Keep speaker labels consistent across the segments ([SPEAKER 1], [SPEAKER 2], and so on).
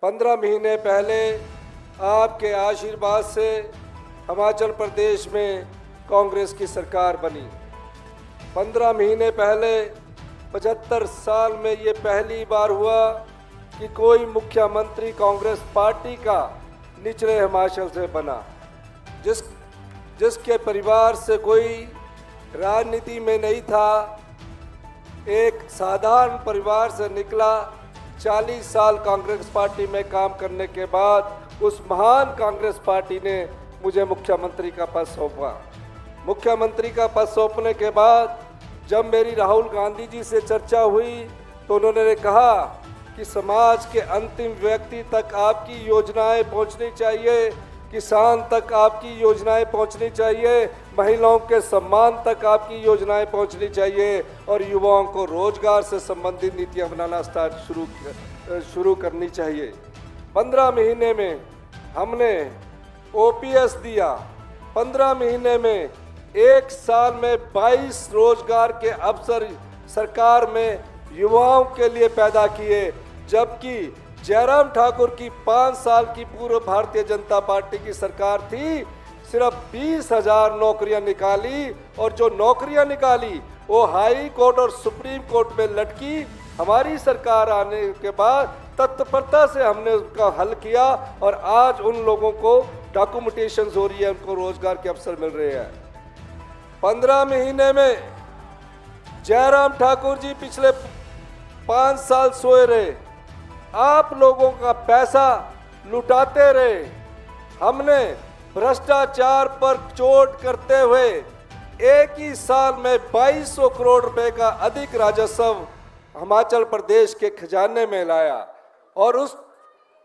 [SPEAKER 1] 15 महीने पहले आपके आशीर्वाद से हिमाचल प्रदेश में कांग्रेस की सरकार बनी। 15 महीने पहले 75 साल में ये पहली बार हुआ कि कोई मुख्यमंत्री कांग्रेस पार्टी का निचले हिमाचल से बना, जिसके परिवार से कोई राजनीति में नहीं था, एक साधारण परिवार से निकला। 40 साल कांग्रेस पार्टी में काम करने के बाद उस महान कांग्रेस पार्टी ने मुझे मुख्यमंत्री का पद सौंपा। मुख्यमंत्री का पद सौंपने के बाद जब मेरी राहुल गांधी जी से चर्चा हुई तो उन्होंने कहा कि समाज के अंतिम व्यक्ति तक आपकी योजनाएं पहुंचनी चाहिए, किसान तक आपकी योजनाएं पहुंचनी चाहिए, महिलाओं के सम्मान तक आपकी योजनाएं पहुंचनी चाहिए और युवाओं को रोजगार से संबंधित नीतियां बनाना शुरू करनी चाहिए। 15 महीने में हमने ओपीएस दिया। 15 महीने में एक साल में 22 रोजगार के अवसर सरकार में युवाओं के लिए पैदा किए, जबकि जयराम ठाकुर की 5 साल की पूर्व भारतीय जनता पार्टी की सरकार थी, सिर्फ 20,000 नौकरियां निकाली और जो नौकरियां निकाली वो हाई कोर्ट और सुप्रीम कोर्ट में लटकी। हमारी सरकार आने के बाद तत्परता से हमने उसका हल किया और आज उन लोगों को डॉक्यूमेंटेशन हो रही है, उनको रोजगार के अवसर मिल रहे हैं। 15 महीने में जयराम ठाकुर जी पिछले 5 साल सोए रहे, आप लोगों का पैसा लुटाते रहे। हमने भ्रष्टाचार पर चोट करते हुए एक ही साल में 2200 करोड़ रुपए का अधिक राजस्व हिमाचल प्रदेश के खजाने में लाया। और उस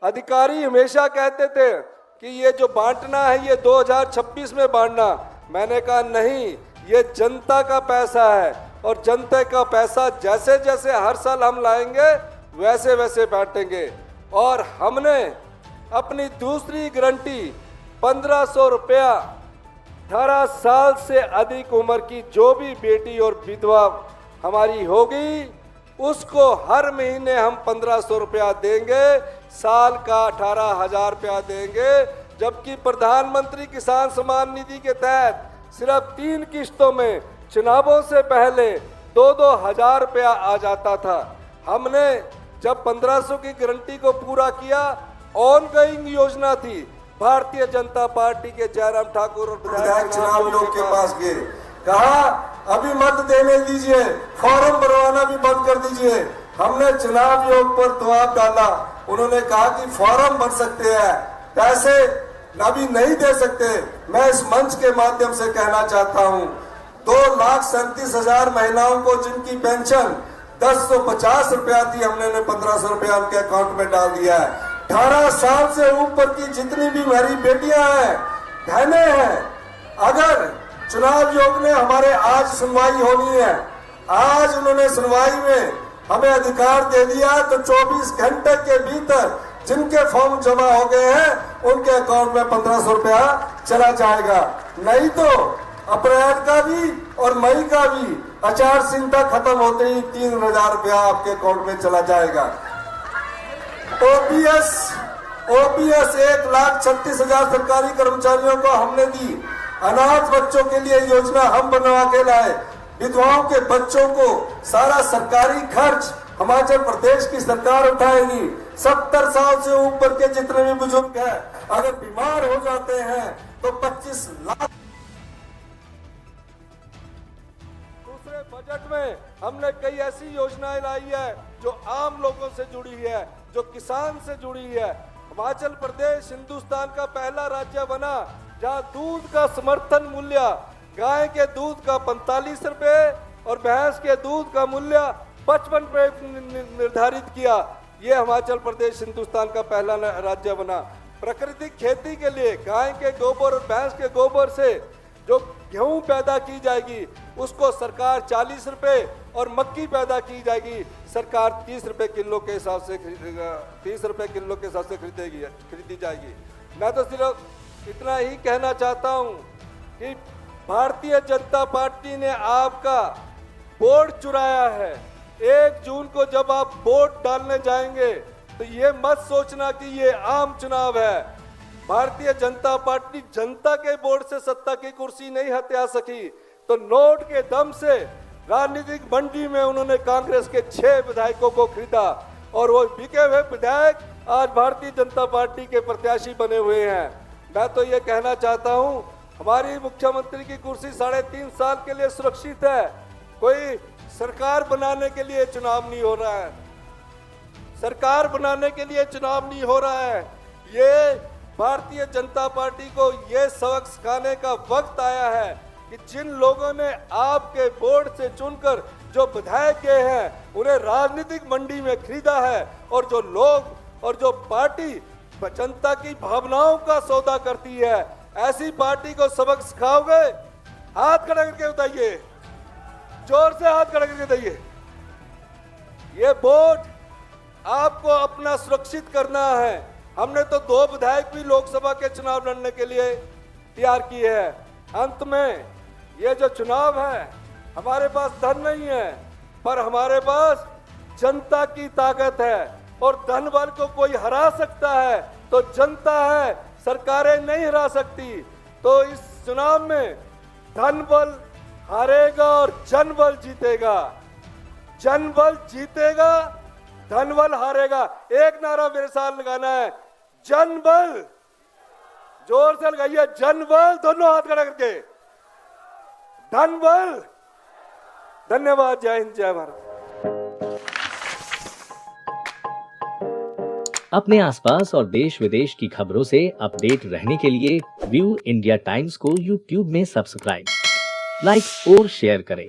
[SPEAKER 1] अधिकारी हमेशा कहते थे कि ये जो बांटना है ये 2026 में बांटना। मैंने कहा नहीं, ये जनता का पैसा है और जनता का पैसा जैसे जैसे हर साल हम लाएंगे वैसे वैसे बांटेंगे। और हमने अपनी दूसरी गारंटी 1500 रुपया 18 साल से अधिक उम्र की जो भी बेटी और विधवा हमारी होगी उसको हर महीने हम 1500 रुपया देंगे, साल का 18,000 रुपया देंगे। जबकि प्रधानमंत्री किसान सम्मान निधि के तहत सिर्फ 3 किश्तों में चुनावों से पहले 2-2 हजार रुपया आ जाता था। हमने जब 1500 की गारंटी को पूरा किया, ऑनगोइंग योजना थी। भारतीय जनता पार्टी के जयराम ठाकुर और विधायक चुनाव आयोग के पास गए, कहा अभी मत देने दीजिए, फॉर्म भरवाना भी बंद कर दीजिए। हमने चुनाव आयोग पर दबाव डाला, उन्होंने कहा कि फॉर्म भर सकते हैं, पैसे अभी नहीं दे सकते। मैं इस मंच के माध्यम से कहना चाहता हूं, 2,37,000 महिलाओं को जिनकी पेंशन 1050 रुपया थी, हमने 1500 रुपया उनके अकाउंट में डाल दिया है। 18 साल से ऊपर की जितनी भी हमारी बेटियां हैं, बहनें हैं, अगर चुनाव आयोग ने हमारे आज सुनवाई होनी है, आज उन्होंने सुनवाई में हमें अधिकार दे दिया तो 24 घंटे के भीतर जिनके फॉर्म जमा हो गए हैं उनके अकाउंट में 1500 रुपया चला जाएगा। नहीं तो अप्रैल का भी और मई का भी आचार संहिता खत्म होते ही 3,000 रुपया आपके अकाउंट में चला जाएगा। ओपीएस 1,36,000 सरकारी कर्मचारियों को हमने दी। अनाथ बच्चों के लिए योजना हम बनवा के लाए। विधवाओं के बच्चों को सारा सरकारी खर्च हिमाचल प्रदेश की सरकार उठाएगी। 70 साल से ऊपर के जितने भी बुजुर्ग हैं, अगर बीमार हो जाते हैं तो 25 लाख। दूसरे बजट में हमने कई ऐसी योजनाएं लाई है जो आम लोगों से जुड़ी है, जो किसान से जुड़ी है। हिमाचल प्रदेश हिंदुस्तान का पहला राज्य बना जहां दूध का समर्थन मूल्य गाय के दूध का 45 रुपए और भैंस के दूध का मूल्य 55 रुपए निर्धारित किया। ये हिमाचल प्रदेश हिंदुस्तान का पहला राज्य बना। प्राकृतिक खेती के लिए गाय के गोबर और भैंस के गोबर से जो गेहूं पैदा की जाएगी उसको सरकार 40 रुपए और मक्की पैदा की जाएगी सरकार 30 रुपए किलो के हिसाब से 30 रुपए किलो के हिसाब से खरीदी जाएगी। मैं तो सिर्फ इतना ही कहना चाहता हूं कि भारतीय जनता पार्टी ने आपका वोट चुराया है। 1 जून को जब आप वोट डालने जाएंगे तो ये मत सोचना कि ये आम चुनाव है। भारतीय जनता पार्टी जनता के वोट से सत्ता की कुर्सी नहीं हत्या सकी, तो नोट के दम से राजनीतिक मंडी में उन्होंने कांग्रेस के 6 विधायकों को खरीदा और वो बिके हुए विधायक आज भारतीय जनता पार्टी के प्रत्याशी बने हुए हैं। मैं तो ये कहना चाहता हूं, हमारी मुख्यमंत्री की कुर्सी 3.5 साल के लिए सुरक्षित है। कोई सरकार बनाने के लिए चुनाव नहीं हो रहा है, सरकार बनाने के लिए चुनाव नहीं हो रहा है। ये भारतीय जनता पार्टी को ये सबक सिखाने का वक्त आया है कि जिन लोगों ने आपके वोट से चुनकर जो विधायक गए हैं उन्हें राजनीतिक मंडी में खरीदा है, और जो लोग और जो पार्टी जनता की भावनाओं का सौदा करती है, ऐसी पार्टी को सबक सिखाओगे? हाथ खड़ा करके बताइए, जोर से हाथ खड़ा करके बताइए। ये वोट आपको अपना सुरक्षित करना है। हमने तो 2 विधायक भी लोकसभा के चुनाव लड़ने के लिए तैयार किए हैं। अंत में ये जो चुनाव है, हमारे पास धन नहीं है, पर हमारे पास जनता की ताकत है, और धन बल को कोई हरा सकता है तो जनता है, सरकारें नहीं हरा सकती। तो इस चुनाव में धन बल हारेगा और जन बल जीतेगा। जन बल जीतेगा, धन बल हारेगा। एक नारा मेरे साथ लगाना है, जन बल। जोर से लगाइए, जन बल, दोनों हाथ खड़ा करके, धन बल। धन्यवाद। जय हिंद, जय भारत।
[SPEAKER 2] अपने आसपास और देश विदेश की खबरों से अपडेट रहने के लिए व्यू इंडिया टाइम्स को यूट्यूब में सब्सक्राइब, लाइक और शेयर करें।